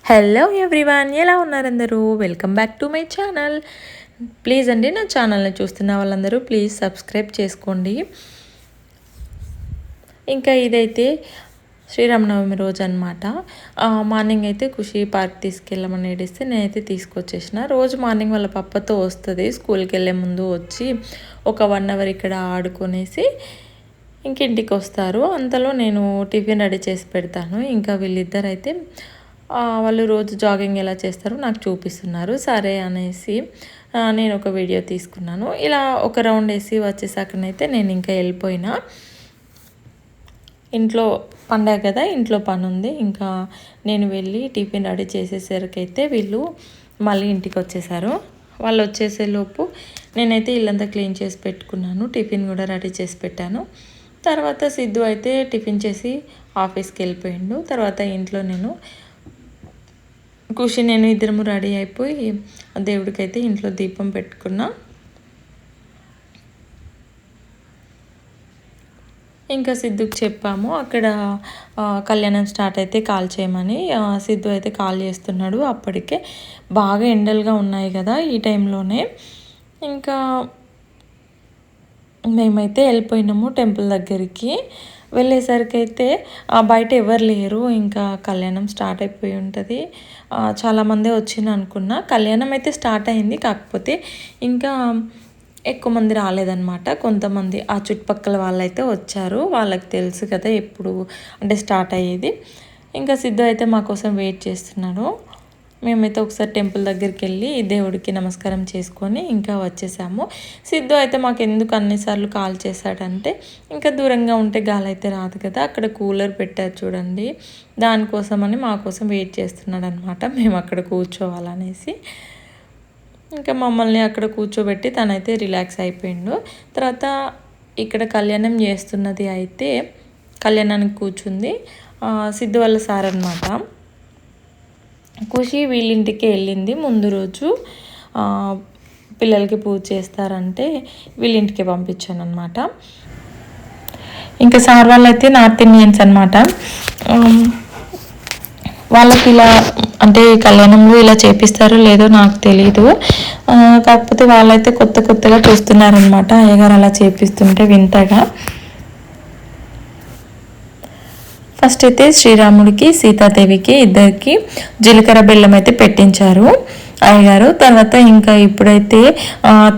Hello everyone, ఎలా ఉన్నారు అందరూ? Welcome back to my channel. Please అండి, నా ఛానల్ని చూస్తున్న వాళ్ళందరూ ప్లీజ్ సబ్స్క్రైబ్ చేసుకోండి. ఇంకా ఇదైతే శ్రీరామనవమి రోజు అనమాట. మార్నింగ్ అయితే ఖుషి పార్క్ తీసుకెళ్ళమని ఏడిస్తే నేనైతే తీసుకొచ్చేసిన. రోజు మార్నింగ్ వాళ్ళ పప్పతో వస్తుంది, స్కూల్కి వెళ్ళే ముందు వచ్చి ఒక 1 అవర్ ఇక్కడ ఆడుకొనేసి ఇంటికి వస్తారు. అంతలో నేను టిఫిన్ రెడీ చేసి పెడతాను. ఇంకా వీళ్ళిద్దరైతే వాళ్ళు రోజు జాగింగ్ ఎలా చేస్తారో నాకు చూపిస్తున్నారు. సరే అనేసి నేను ఒక వీడియో తీసుకున్నాను. ఇలా ఒక రౌండ్ వేసి వచ్చేసాకనైతే నేను ఇంకా వెళ్ళిపోయినా. ఇంట్లో పండగ కదా, ఇంట్లో పని ఉంది. ఇంకా నేను వెళ్ళి టిఫిన్ రెడీ చేసేసరికైతే వీళ్ళు మళ్ళీ ఇంటికి వచ్చేసారు. వాళ్ళు వచ్చేసేలోపు నేనైతే ఇల్లంతా క్లీన్ చేసి పెట్టుకున్నాను. టిఫిన్ కూడా రెడీ చేసి పెట్టాను. తర్వాత సిద్ధు అయితే టిఫిన్ చేసి ఆఫీస్కి వెళ్ళిపోయిండు. తర్వాత ఇంట్లో ఖుషి నేను ఇద్దరము రెడీ అయిపోయి దేవుడికైతే ఇంట్లో దీపం పెట్టుకున్నా. ఇంకా సిద్ధుకి చెప్పాము అక్కడ కళ్యాణం స్టార్ట్ అయితే కాల్ చేయమని. సిద్ధు అయితే కాల్ చేస్తున్నాడు. అప్పటికే బాగా ఎండలుగా ఉన్నాయి కదా ఈ టైంలోనే. ఇంకా మేమైతే వెళ్ళిపోయినాము టెంపుల్ దగ్గరికి. వెళ్ళేసరికి అయితే బయట ఎవరు లేరు. ఇంకా కళ్యాణం స్టార్ట్ అయిపోయి ఉంటుంది. చాలామంది వచ్చింది అనుకున్నా. కళ్యాణం అయితే స్టార్ట్ అయింది, కాకపోతే ఇంకా ఎక్కువ మంది రాలేదన్నమాట. కొంతమంది ఆ చుట్టుపక్కల వాళ్ళైతే వచ్చారు. వాళ్ళకి తెలుసు కదా ఎప్పుడు అంటే స్టార్ట్ అయ్యేది. ఇంకా సిద్ధు అయితే మా కోసం వెయిట్ చేస్తున్నాడు. మేమైతే ఒకసారి టెంపుల్ దగ్గరికి వెళ్ళి దేవుడికి నమస్కారం చేసుకొని ఇంకా వచ్చేసాము. సిద్ధు అయితే మాకు ఎందుకు అన్నిసార్లు కాల్ చేశాడంటే, ఇంకా దూరంగా ఉంటే గాలి అయితే రాదు కదా, అక్కడ కూలర్ పెట్టారు చూడండి, దానికోసమని మా కోసం వెయిట్ చేస్తున్నాడు అనమాట. మేము అక్కడ కూర్చోవాలనేసి ఇంకా మమ్మల్ని అక్కడ కూర్చోబెట్టి తనైతే రిలాక్స్ అయిపోయిండు. తర్వాత ఇక్కడ కళ్యాణం చేస్తున్నది అయితే కళ్యాణానికి కూర్చుంది సిద్ధు వాళ్ళ సార్ అనమాట. ఖుషి వీళ్ళింటికి వెళ్ళింది ముందు రోజు. పిల్లలకి పూజ చేస్తారంటే వీళ్ళింటికి పంపించాను అనమాట. ఇంకా సార్ వాళ్ళు అయితే నార్త్ ఇండియన్స్ అనమాట. వాళ్ళకి ఇలా అంటే కళ్యాణంలో ఇలా చేపిస్తారో లేదో నాకు తెలీదు. కాకపోతే వాళ్ళైతే కొత్తగా చూస్తున్నారనమాట అయ్యగారు అలా చేపిస్తుంటే వింతగా. ఫస్ట్ అయితే శ్రీరాముడికి సీతాదేవికి ఇద్దరికి జీలకర్ర బెల్లం అయితే పెట్టించారు అయ్యగారు. తర్వాత ఇంకా ఇప్పుడైతే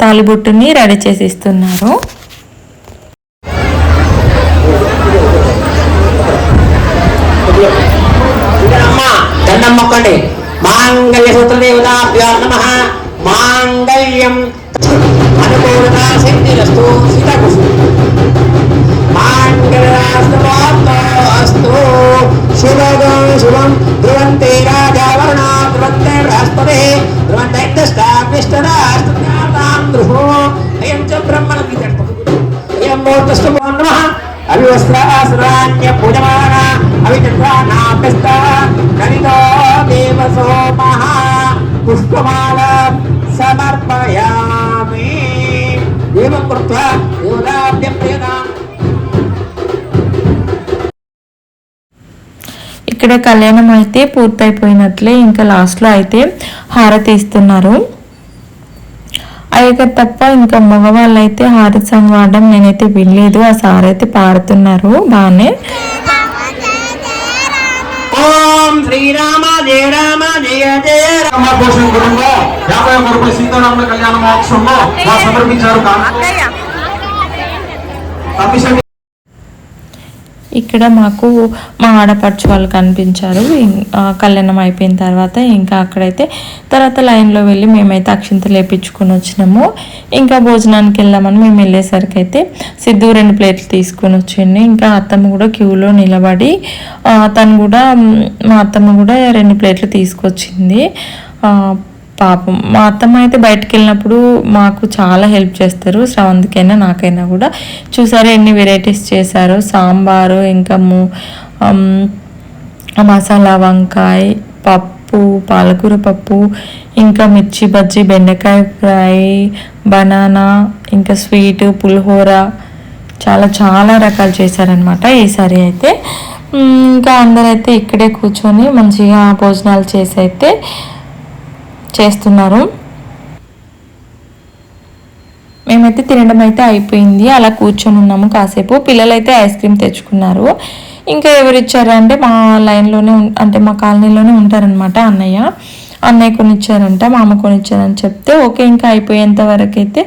తాలిబొట్టుని రెడీ చేసి ఇస్తున్నారు. మాంగళ్య సూత్రదేవతాభ్యో నమః. మాంగళ్యం అనుకూలతా సిద్ధిరస్తు సీతాకృష్ణ మాంగళ్యాస్తు శుభగం శుభం ధ్రువంతే రాజావరణ ధ్రువంతే బృహస్పతి ధ్రువంతే దష్టాగ్నిష్టరాస్తాం ధ్రువో అయం చ బ్రహ్మణ అయం మూర్తస్తు నమః. అవివస్త్రాసురాణ్య పూజమాన అవిచంద్రానాభ్యస్త కరితో దేవ సోమః పుష్పమాల సమర్పయామి దేవం కృత్వా దేవతాభ్యం ప్రియతాం. ఇక్కడ కళ్యాణం అయితే పూర్తయిపోయినట్లే. ఇంకా లాస్ట్లో అయితే హారతి ఇస్తున్నారు అయ్యగారు తప్ప. ఇంకా మగవాళ్ళు అయితే హారతి సాంగ్ వాడడం నేనైతే వినలేదు. ఆ సార్ అయితే పాడుతున్నారు బాగానే. ఓం శ్రీరామ జయ రామ జయ జయ రామ కోసం గురువుగా 51 రూపాయలు సీతారాముల కళ్యాణ మహోత్సవంలో సమర్పించారు. ఇక్కడ మాకు మా ఆడపడుచు వాళ్ళు కనిపించారు. కళ్యాణం అయిపోయిన తర్వాత ఇంకా అక్కడైతే తర్వాత లైన్లో వెళ్ళి మేమైతే అక్షింతలు వేయించుకొని వచ్చినాము. ఇంకా భోజనానికి వెళ్దామని మేము వెళ్ళేసరికి అయితే సిద్ధు 2 ప్లేట్లు తీసుకొని వచ్చింది. ఇంకా అత్తమ్మ కూడా క్యూలో నిలబడి మా అత్తమ్మ కూడా 2 ప్లేట్లు తీసుకొచ్చింది. పాపం మా అత్తమ్మ అయితే బయటకు వెళ్ళినప్పుడు మాకు చాలా హెల్ప్ చేస్తారు, శ్రవంతికైనా నాకైనా కూడా. చూసారా ఎన్ని వెరైటీస్ చేశారు. సాంబారు, ఇంకా మసాలా వంకాయ పప్పు, పాలకూర పప్పు, ఇంకా మిర్చి బజ్జీ, బెండకాయ ఫ్రై, బనానా, ఇంకా స్వీట్, పులిహోర, చాలా రకాలు చేశారనమాట ఈసారి అయితే. ఇంకా అందరైతే ఇక్కడే కూర్చొని మంచిగా భోజనాలు చేసి అయితే చేస్తున్నారు. మేమైతే తినడం అయితే అయిపోయింది, అలా కూర్చొని ఉన్నాము కాసేపు. పిల్లలైతే ఐస్ క్రీమ్ తెచ్చుకున్నారు. ఇంకా ఎవరు ఇచ్చారంటే మా లైన్లోనే అంటే మా కాలనీలోనే ఉంటారనమాట అన్నయ్య కొనిచ్చారంట, మా అమ్మ కొనిచ్చారని చెప్తే ఓకే. ఇంకా అయిపోయేంత వరకు అయితే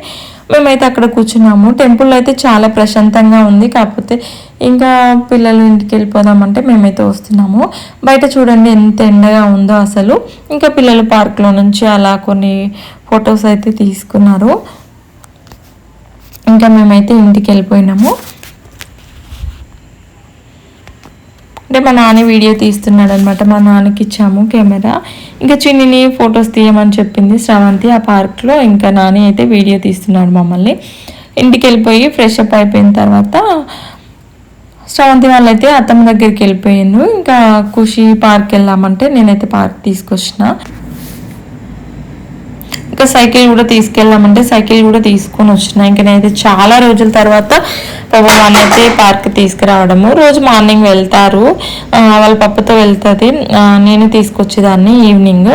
మేమైతే అక్కడ కూర్చున్నాము. టెంపుల్ అయితే చాలా ప్రశాంతంగా ఉంది. కాకపోతే ఇంకా పిల్లలు ఇంటికి వెళ్ళిపోదామంటే మేమైతే వస్తున్నాము. బయట చూడండి ఎంత ఎండగా ఉందో అసలు. ఇంకా పిల్లలు పార్క్లో నుంచి అలా కొన్ని ఫొటోస్ అయితే తీసుకున్నారు. ఇంకా మేమైతే ఇంటికి వెళ్ళిపోయినాము. అంటే మా నాన్న వీడియో తీస్తున్నాడు అనమాట, మా నాన్నకి ఇచ్చాము కెమెరా. ఇంకా చిన్నిని ఫొటోస్ తీయమని చెప్పింది శ్రవంతి ఆ పార్క్లో. ఇంకా నాని అయితే వీడియో తీస్తున్నాడు మమ్మల్ని. ఇంటికి వెళ్ళిపోయి ఫ్రెష్ అప్ అయిపోయిన తర్వాత శ్రవంతి వాళ్ళైతే అత్తమ్మ దగ్గరికి వెళ్ళిపోయాను. ఇంకా ఖుషి పార్క్ వెళ్దామంటే నేనైతే పార్క్ తీసుకొచ్చిన. ఇంకా సైకిల్ కూడా తీసుకెళ్ళామంటే సైకిల్ కూడా తీసుకొని వచ్చిన. ఇంకా నేనైతే చాలా రోజుల తర్వాత వాళ్ళైతే పార్క్ తీసుకురావడము. రోజు మార్నింగ్ వెళ్తారు, వాళ్ళ పప్పుతో వెళ్తుంది, నేను తీసుకొచ్చేదాన్ని ఈవినింగ్.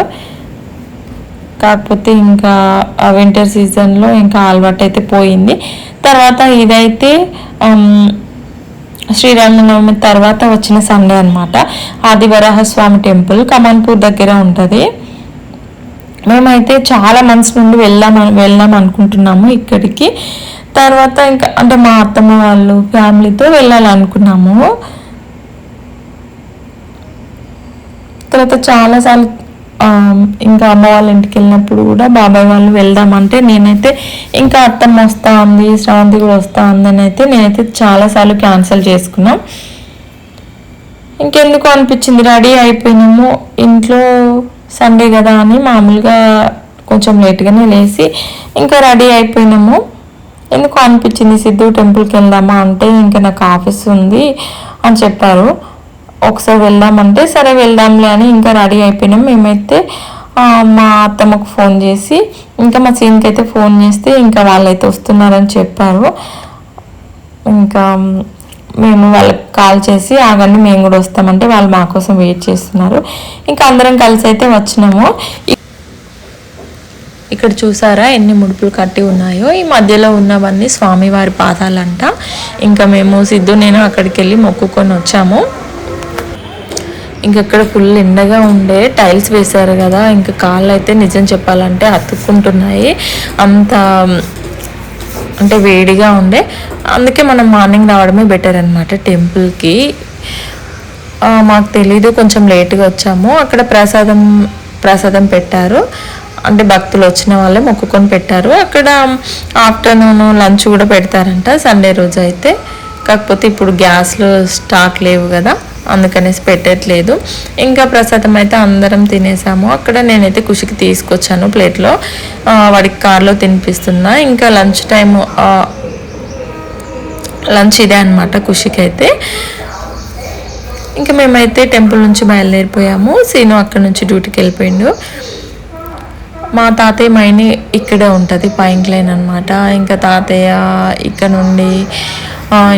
కాకపోతే ఇంకా వింటర్ సీజన్లో ఇంకా అలవాటు అయితే పోయింది. తర్వాత ఇదైతే శ్రీరామనవమి తర్వాత వచ్చిన సండే అనమాట. ఆదివరాహస్వామి టెంపుల్ కమాన్పూర్ దగ్గర ఉంటుంది. మేమైతే చాలా మంత్స్ నుండి వెళ్దాం అనుకుంటున్నాము ఇక్కడికి. తర్వాత ఇంకా అంటే మా అత్తమ్మ వాళ్ళు ఫ్యామిలీతో వెళ్ళాలనుకున్నాము. తర్వాత చాలాసార్లు ఇంకా అమ్మ వాళ్ళ ఇంటికి వెళ్ళినప్పుడు కూడా బాబాయ్ వాళ్ళు వెళ్దామంటే నేనైతే ఇంకా అత్తమ్మ వస్తా ఉంది, శ్రవంతి కూడా వస్తా ఉందని అయితే నేనైతే చాలాసార్లు క్యాన్సిల్ చేసుకున్నాం. ఇంకెందుకు అనిపించింది, రెడీ అయిపోయినాము. ఇంట్లో సండే కదా అని మామూలుగా కొంచెం లేట్గానే లేచి ఇంకా రెడీ అయిపోయినాము. ఎందుకు అనిపించింది సిద్ధు టెంపుల్కి వెళ్దామా అంటే ఇంకా నాకు ఆఫీస్ ఉంది అని చెప్పారు. ఒకసారి వెళ్దామంటే సరే వెళ్దాంలే అని ఇంకా రెడీ అయిపోయినాం. మేమైతే మా అత్తమ్మకు ఫోన్ చేసి ఇంకా మా సీన్కి అయితే ఫోన్ చేస్తే ఇంకా వాళ్ళైతే వస్తున్నారని చెప్పారు. ఇంకా మేము వాళ్ళకి కాల్ చేసి ఆగండి మేము కూడా వస్తామంటే వాళ్ళు మా కోసం వెయిట్ చేస్తున్నారు. ఇంకా అందరం కలిసి అయితే వచ్చినాము. ఇక్కడ చూసారా ఎన్ని ముడుపులు కట్టి ఉన్నాయో. ఈ మధ్యలో ఉన్నవన్నీ స్వామివారి పాదాలంట. ఇంకా మేము సిద్ధు నేను అక్కడికి వెళ్ళి మొక్కుకొని వచ్చాము. ఇంకక్కడ ఫుల్ ఎండగా ఉండే, టైల్స్ వేశారు కదా, ఇంకా కాళ్ళు అయితే నిజం చెప్పాలంటే అతుక్కుంటున్నాయి, అంత అంటే వేడిగా ఉండే. అందుకే మనం మార్నింగ్ రావడమే బెటర్ అనమాట టెంపుల్కి. మాకు తెలీదు, కొంచెం లేట్గా వచ్చాము. అక్కడ ప్రసాదం పెట్టారు, అంటే భక్తులు వచ్చిన వాళ్ళే మొక్కుకొని పెట్టారు. అక్కడ ఆఫ్టర్నూన్ లంచ్ కూడా పెడతారంట సండే రోజు అయితే. కాకపోతే ఇప్పుడు గ్యాస్లు స్టాక్ లేవు కదా, అందుకనేసి పెట్టట్లేదు. ఇంకా ప్రసాదం అయితే అందరం తినేసాము. అక్కడ నేనైతే ఖుషికి తీసుకొచ్చాను ప్లేట్లో, వాడికి కార్లో తినిపిస్తున్నా. ఇంకా లంచ్ ఇదే అనమాట ఖుషికి అయితే. ఇంకా మేమైతే టెంపుల్ నుంచి బయలుదేరిపోయాము. సీను అక్కడ నుంచి డ్యూటీకి వెళ్ళిపోయిండు. మా తాతయ్య మైని ఇక్కడే ఉంటుంది, పైంక్ లైన్ అనమాట. ఇంకా తాతయ్య ఇక్కడ నుండి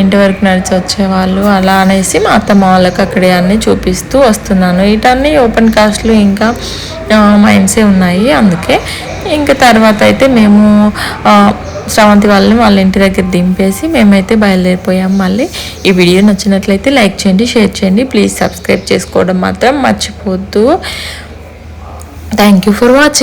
ఇంటి వరకు నడిచి వచ్చేవాళ్ళు. అలా అనేసి మా అత్తమ్మ వాళ్ళకి అక్కడే అన్నీ చూపిస్తూ వస్తున్నాను. ఇటన్నీ ఓపెన్ కాస్ట్లు ఇంకా మైన్సే ఉన్నాయి. అందుకే ఇంకా తర్వాత అయితే మేము శ్రవంతి వాళ్ళని వాళ్ళ ఇంటి దగ్గర దింపేసి మేమైతే బయలుదేరిపోయాం. మళ్ళీ ఈ వీడియో నచ్చినట్లయితే లైక్ చేయండి, షేర్ చేయండి, ప్లీజ్ సబ్స్క్రైబ్ చేసుకోవడం మాత్రం మర్చిపోవద్దు. Thank you for watching.